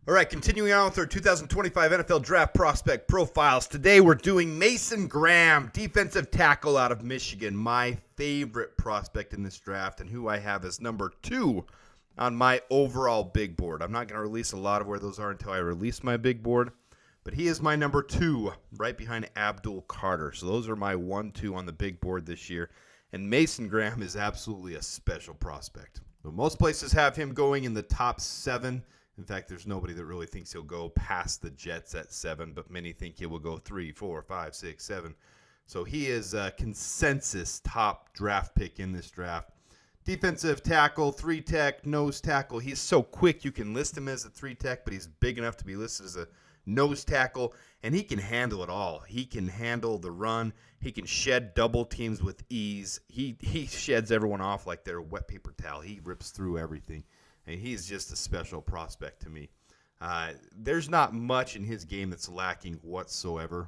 All right, continuing on with our 2025 NFL Draft Prospect Profiles. Today we're doing Mason Graham, defensive tackle out of Michigan, my favorite prospect in this draft and who I have as number 2 on my overall big board. I'm not going to release a lot of where those are until I release my big board, but he is my number 2 right behind Abdul Carter. So those are my 1-2 on the big board this year. And Mason Graham is absolutely a special prospect. So most places have him going in the top 7. In fact, there's nobody that really thinks he'll go past the Jets at 7, but many think he will go 3, 4, 5, 6, 7. So he is a consensus top draft pick in this draft. Defensive tackle, 3-tech, nose tackle. He's so quick you can list him as a 3-tech, but he's big enough to be listed as a nose tackle, and he can handle it all. He can handle the run. He can shed double teams with ease. He sheds everyone off like they're a wet paper towel. He rips through everything. And he's just a special prospect to me. There's not much in his game that's lacking whatsoever.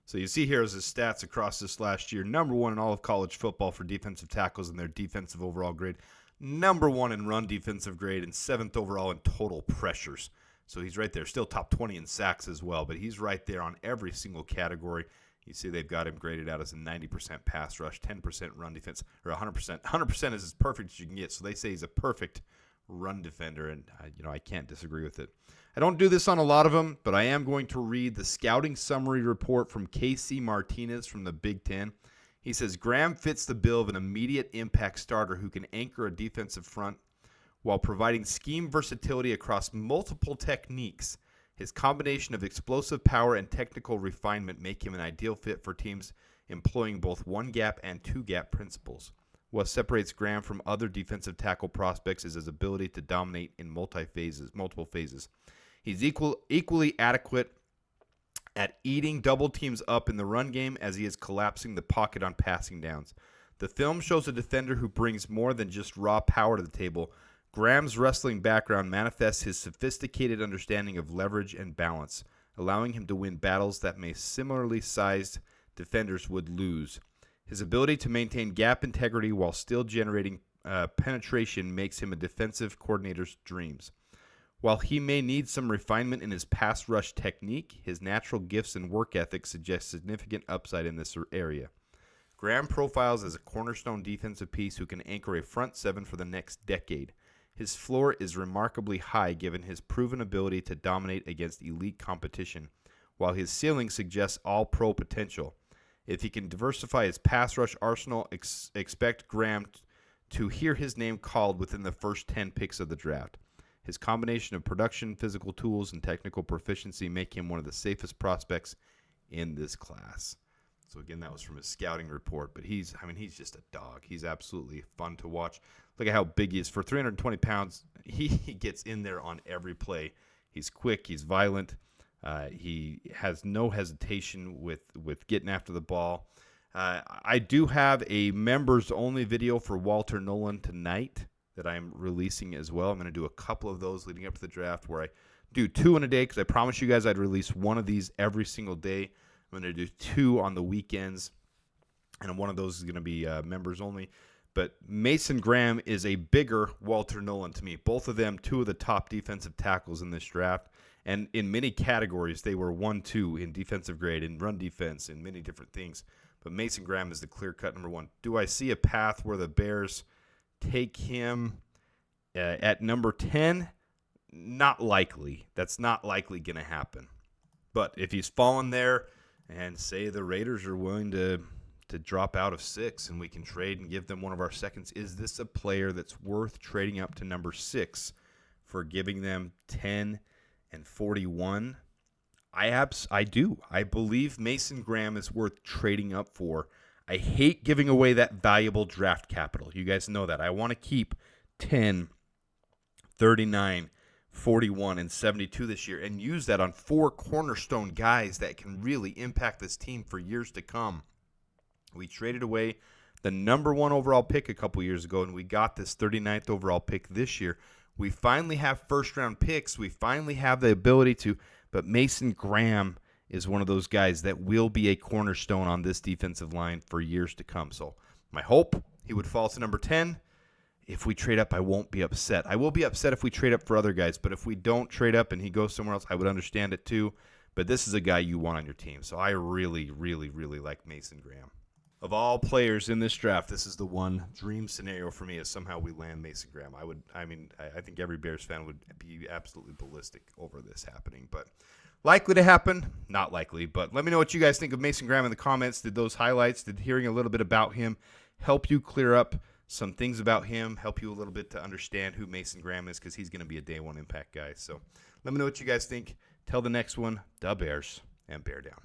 So you see here is his stats across this last year. Number 1 in all of college football for defensive tackles and their defensive overall grade. Number 1 in run defensive grade and 7th overall in total pressures. So he's right there. Still top 20 in sacks as well. But he's right there on every single category. You see they've got him graded out as a 90% pass rush, 10% run defense, or 100%. 100% is as perfect as you can get. So they say he's a perfect run defender, and I can't disagree with it. I don't do this on a lot of them, but I am going to read the scouting summary report from Casey Martinez from the Big Ten. He says Graham fits the bill of an immediate impact starter who can anchor a defensive front while providing scheme versatility across multiple techniques. His combination of explosive power and technical refinement make him an ideal fit for teams employing both one-gap and two-gap principles. What separates Graham from other defensive tackle prospects is his ability to dominate in multiple phases. He's equally adequate at eating double teams up in the run game as he is collapsing the pocket on passing downs. The film shows a defender who brings more than just raw power to the table. Graham's wrestling background manifests his sophisticated understanding of leverage and balance, allowing him to win battles that may similarly sized defenders would lose. His ability to maintain gap integrity while still generating penetration makes him a defensive coordinator's dreams. While he may need some refinement in his pass rush technique, his natural gifts and work ethic suggest significant upside in this area. Graham profiles as a cornerstone defensive piece who can anchor a front 7 for the next decade. His floor is remarkably high given his proven ability to dominate against elite competition, while his ceiling suggests all-pro potential. If he can diversify his pass rush arsenal, expect Graham to hear his name called within the first 10 picks of the draft. His combination of production, physical tools, and technical proficiency make him one of the safest prospects in this class. So again, that was from his scouting report, but he's just a dog. He's absolutely fun to watch. Look at how big he is. For 320 pounds, he gets in there on every play. He's quick, he's violent. He has no hesitation with getting after the ball. I do have a members-only video for Walter Nolan tonight that I'm releasing as well. I'm going to do a couple of those leading up to the draft where I do 2 in a day because I promised you guys I'd release one of these every single day. I'm going to do 2 on the weekends, and one of those is going to be members only. But Mason Graham is a bigger Walter Nolan to me. Both of them, 2 of the top defensive tackles in this draft. And in many categories, they were 1-2 in defensive grade, in run defense, in many different things. But Mason Graham is the clear-cut number 1. Do I see a path where the Bears take him at number 10? Not likely. That's not likely going to happen. But if he's fallen there and say the Raiders are willing to drop out of 6 and we can trade and give them one of our seconds, is this a player that's worth trading up to number 6 for giving them 10 and 41? I do. I believe Mason Graham is worth trading up for. I hate giving away that valuable draft capital. You guys know that. I want to keep 10, 39, 41, and 72 this year and use that on 4 cornerstone guys that can really impact this team for years to come. We traded away the number 1 overall pick a couple years ago, and we got this 39th overall pick this year. We finally have first-round picks. We finally have the ability to, but Mason Graham is one of those guys that will be a cornerstone on this defensive line for years to come. So my hope, he would fall to number 10. if we trade up, I won't be upset. I will be upset if we trade up for other guys, but if we don't trade up and he goes somewhere else, I would understand it too. But this is a guy you want on your team. So I really, really, really like Mason Graham. Of all players in this draft, this is the one dream scenario for me is somehow we land Mason Graham. I think every Bears fan would be absolutely ballistic over this happening. But likely to happen? Not likely. But let me know what you guys think of Mason Graham in the comments. Did those highlights, did hearing a little bit about him help you clear up some things about him, help you a little bit to understand who Mason Graham is, because he's going to be a day one impact guy. So let me know what you guys think. Till the next one, the Bears, and bear down.